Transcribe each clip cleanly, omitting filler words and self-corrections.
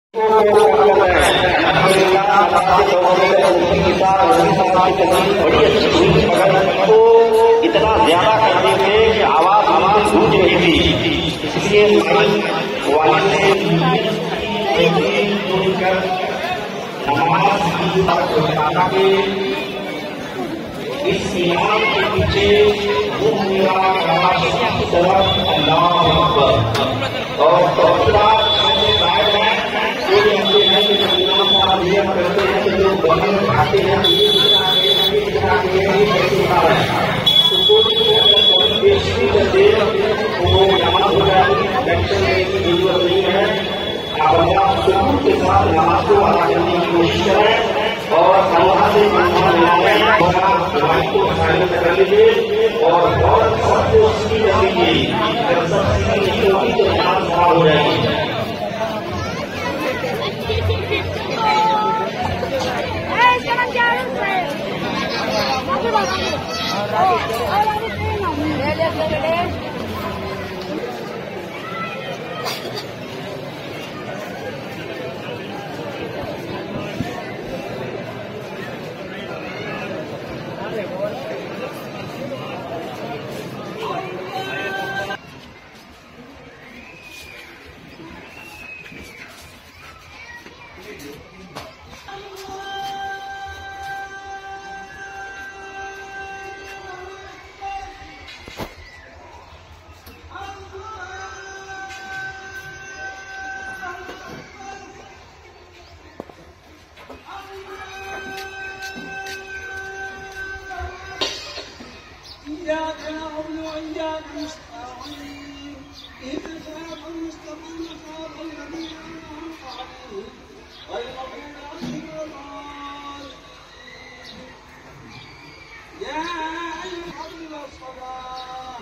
बड़ी अच्छी हुई मगर उनको इतना ज्यादा कर देते कि आवाज गूंज रही थी, इसलिए वाली ने इस इमाम के पीछे की तरफ अल्लाह और करते हैं कि जो गवर्नमेंट आते हैं जरूरत नहीं है। आप सुकून के साथ नमाज को अदा करने की कोशिश करें और अल्लाह से को साइलेंट कर लीजिए और बहुत सबको सीधी कर लीजिए। जब सब सीधी नहीं होगी तो नमाज खराब हो जाएगी। إياك نعبد وإياك نستعين اهدنا الصراط المستقيم صراط الذين أنعمت عليهم غير المغضوب عليهم ولا الضالين يا أيها الصلاة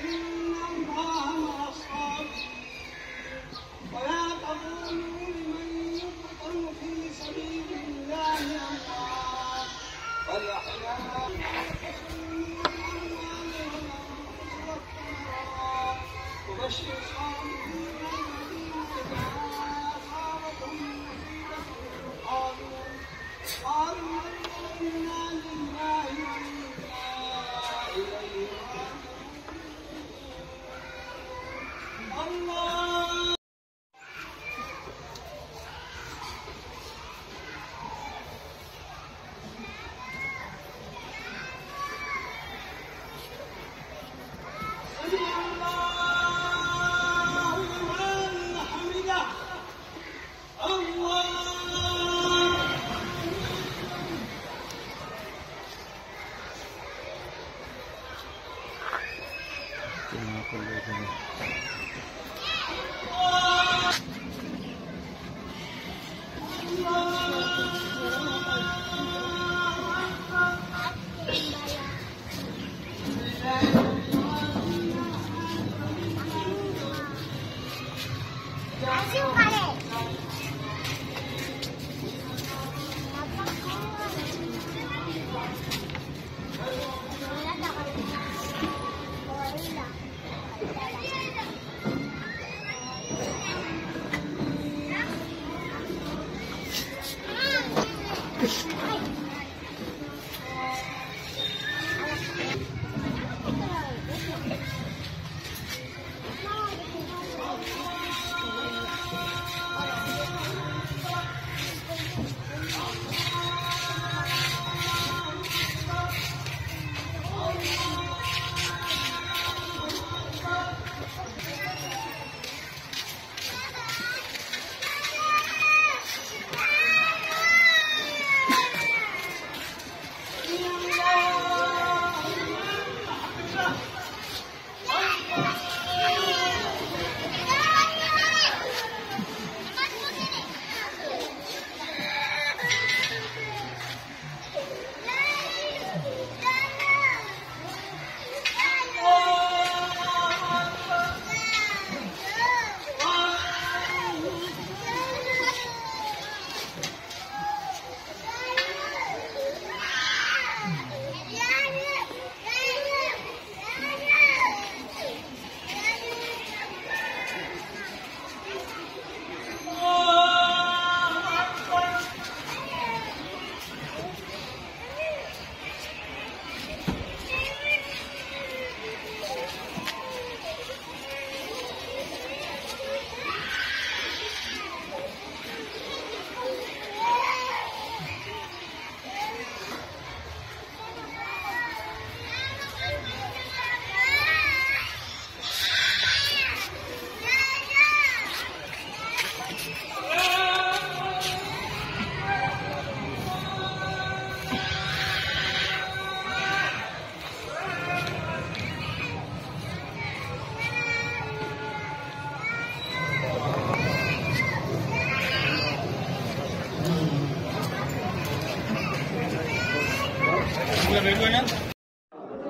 إن الله مع الصابرين ولا تقولوا لمن يقتل في سبيل الله أموات بل أحياء وبشر الصابرين الذين إذا أصابتهم مصيبة قالوا إنا لله وإنا إليه راجعون. الله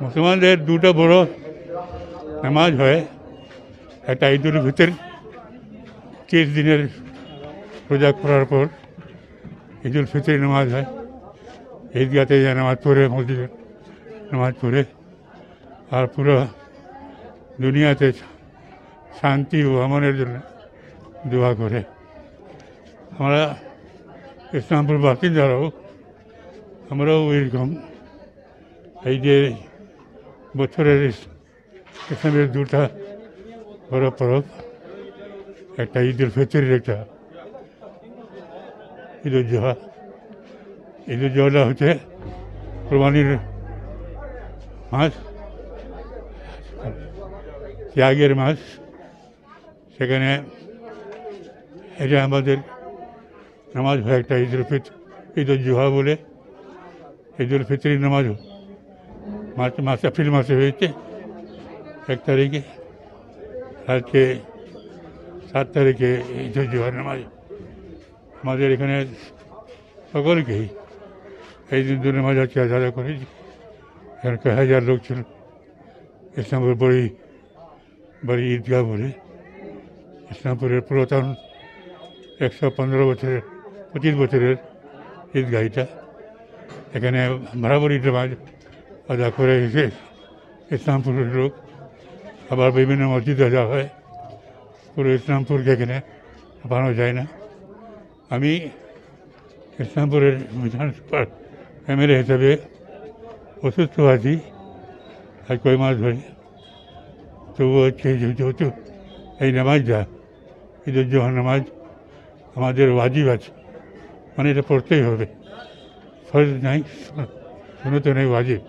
মুসলমানদের দুটো বড় নামাজ হয়, একটা ঈদুল ফিতর 30 দিনের রোজা করার পর ঈদুল ফিতর নামাজ হয়। ঈদগাতে যায় নামাজ পড়ে, মসজিদে নামাজ পড়ে, আর পুরো দুনিয়াতে শান্তি ও আমনের জন্য দোয়া করে। আমরা ইসলামপুর বাসিন্দারাও আমরাও এরকম এই যে বছরের ইসলামের দুটা বড় পরব, একটা ঈদুল ফিতরের, একটা ঈদুল জোহা। ঈদুল জোহাটা হচ্ছে কোরবানির মাস, ত্যাগের মাস। সেখানে এটা আমাদের নামাজ হয় একটা ঈদুল জোহা বলে। ঈদুল ফিতরের নামাজও এপ্রিল মাসে হয়েছে 1 তারিখে, আজকে 7 তারিখে ঈদুল জোহার নামাজ। আমাদের এখানে সকলকেই এই দিন দু নামাজ আজকে আদায় করেছি। এখানকার 1000 লোক ছিল। ইসলামপুর বড়ি ঈদগাহ বলে, ইসলামপুরের পুরাতন 115 বছরের 25 বছরের ঈদগাহটা। এখানে বরাবরই নামাজ আদা করে এসে ইসলামপুরের লোক। আবার বিভিন্ন মসজিদে আদা হয়, পুরো ইসলামপুরকে এখানে পানো যায় না। আমি ইসলামপুরের বিধানসভার MLA হিসাবে অসুস্থ আছি আজ কয়েক মাস ধরে। তবুও হচ্ছে যেহেতু এই নামাজটা ঈদুল জোহা নামাজ আমাদের ওয়াজিব আছে, মানে এটা পড়তেই হবে। ফরজ নাই, সুন্নত নেই, ওয়াজিব।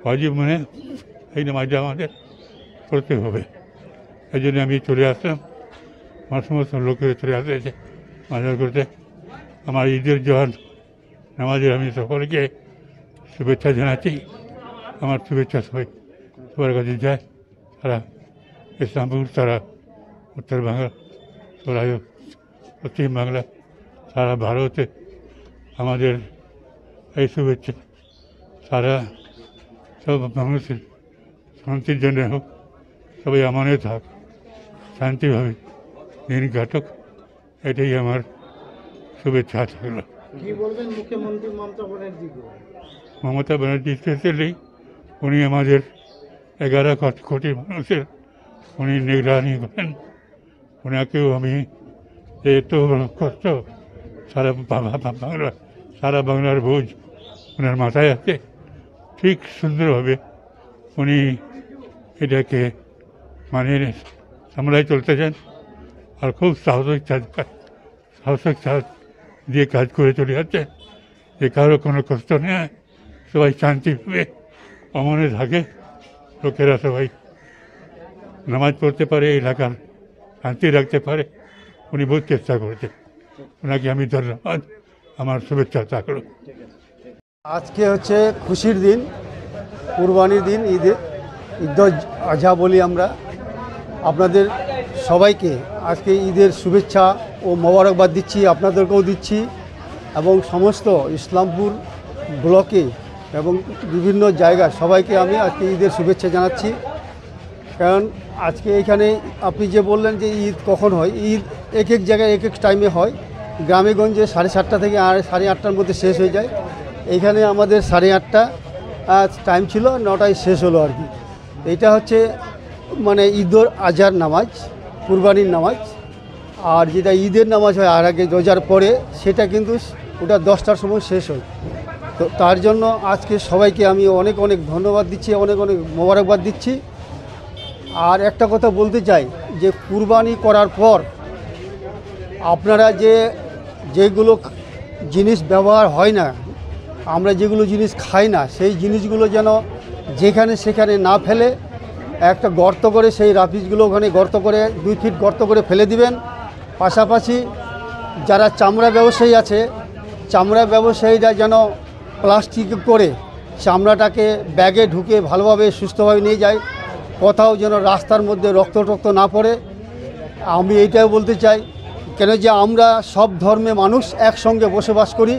ওয়াজিব মানে এই নামাজটা আমাদের পড়তে হবে। এই জন্য আমি চলে আসলাম, আমার সমস্ত লোকের চলে আসছে মাজার করতে। আমার ঈদুল জোহা নামাজের আমি সকলকে শুভেচ্ছা জানাচ্ছি। আমার শুভেচ্ছা সবার কাছে যায়, সারা ইসলামপুর, সারা উত্তর বাংলা, সারা পশ্চিম বাংলা, সারা ভারতে আমাদের এই শুভেচ্ছা সারা সব মানুষের শান্তির জন্য হোক, সবাই আমানে থাক, শান্তিভাবে দিন কাটুক, এটাই আমার শুভেচ্ছা থাকলো। কি বলবেন মুখ্যমন্ত্রী মমতা ব্যানার্জিকে? মমতা ব্যানার্জি স্পেশালি উনি আমাদের 11 কোটি মানুষের উনি নিগরানি করেন। ওনাকেও আমি এত কষ্ট, সারা বাংলার বোঝ ওনার মাথায় আছে। ঠিক সুন্দরভাবে উনি এটাকে মানে সামলায় চলতে চান, আর খুব সাহসিক দিয়ে কাজ করে চলে যাচ্ছে, যে কারো কোনো কষ্ট নেই, সবাই শান্তিভাবে অমনে থাকে, লোকেরা সবাই নামাজ পড়তে পারে, এলাকার শান্তি রাখতে পারে। উনি বহুত চেষ্টা করেছেন, ওনাকে আমি ধন্যবাদ, আমার শুভেচ্ছা থাকলো। আজকে হচ্ছে খুশির দিন, কুরবানির দিন, ঈদ আজহা বলি আমরা। আপনাদের সবাইকে আজকে ঈদের শুভেচ্ছা ও মোবারকবাদ দিচ্ছি, আপনাদেরকেও দিচ্ছি, এবং সমস্ত ইসলামপুর ব্লকে এবং বিভিন্ন জায়গায় সবাইকে আমি আজকে ঈদের শুভেচ্ছা জানাচ্ছি। কারণ আজকে এখানে আপনি যে বললেন যে ঈদ কখন হয়, ঈদ এক এক জায়গায় এক এক টাইমে হয়। গ্রামে গঞ্জে 7:30 থেকে 8:30টার মধ্যে শেষ হয়ে যায়। এইখানে আমাদের 8:30 টাইম ছিল, 9টায় শেষ হলো আর কি। এইটা হচ্ছে মানে ঈদুল আজহার নামাজ, কুরবানির নামাজ। আর যেটা ঈদের নামাজ হয় আর আগে রোজার পরে, সেটা কিন্তু ওটা 10টার সময় শেষ হয়। তো তার জন্য আজকে সবাইকে আমি অনেক অনেক ধন্যবাদ দিচ্ছি, অনেক অনেক মোবারকবাদ দিচ্ছি। আর একটা কথা বলতে চাই যে কুরবানি করার পর আপনারা যেগুলো জিনিস ব্যবহার হয় না, আমরা যেগুলো জিনিস খাই না, সেই জিনিসগুলো যেন যেখানে সেখানে না ফেলে একটা গর্ত করে, সেই রাফিজগুলো ওখানে গর্ত করে 2 ফিট গর্ত করে ফেলে দিবেন। পাশাপাশি যারা চামড়া ব্যবসায়ী আছে, চামড়া ব্যবসায়ীরা যেন প্লাস্টিক করে চামড়াটাকে ব্যাগে ঢুকে ভালোভাবে সুস্থভাবে নিয়ে যায়, কোথাও যেন রাস্তার মধ্যে রক্ত না পড়ে। আমি এইটাও বলতে চাই, কেন যে আমরা সব ধর্মের মানুষ একসঙ্গে বসবাস করি।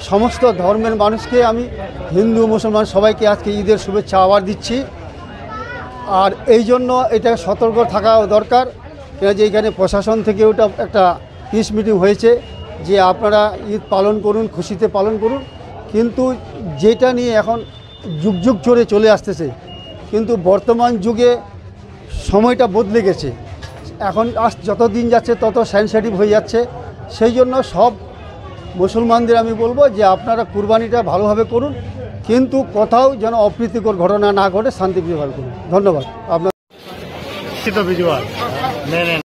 সমস্ত ধর্মের মানুষকে আমি হিন্দু মুসলমান সবাইকে আজকে ঈদের শুভেচ্ছা আবার দিচ্ছি। আর এই জন্য এটা সতর্ক থাকা দরকার, কেন যে এখানে প্রশাসন থেকে ওটা একটা পিস মিটিং হয়েছে যে আপনারা ঈদ পালন করুন, খুশিতে পালন করুন। কিন্তু যেটা নিয়ে এখন যুগ যুগ ধরে চলে আসতেছে, কিন্তু বর্তমান যুগে সময়টা বদলে গেছে। এখন যত দিন যাচ্ছে তত সেনসিটিভ হয়ে যাচ্ছে। সেই জন্য সব মুসলমানদের আমি বলবো যে আপনারা কুরবানিটা ভালোভাবে করুন, কিন্তু কোথাও যেন অপ্রীতিকর ঘটনা না ঘটে, শান্তিপ্রিয়ভাবে করুন। ধন্যবাদ। আপনার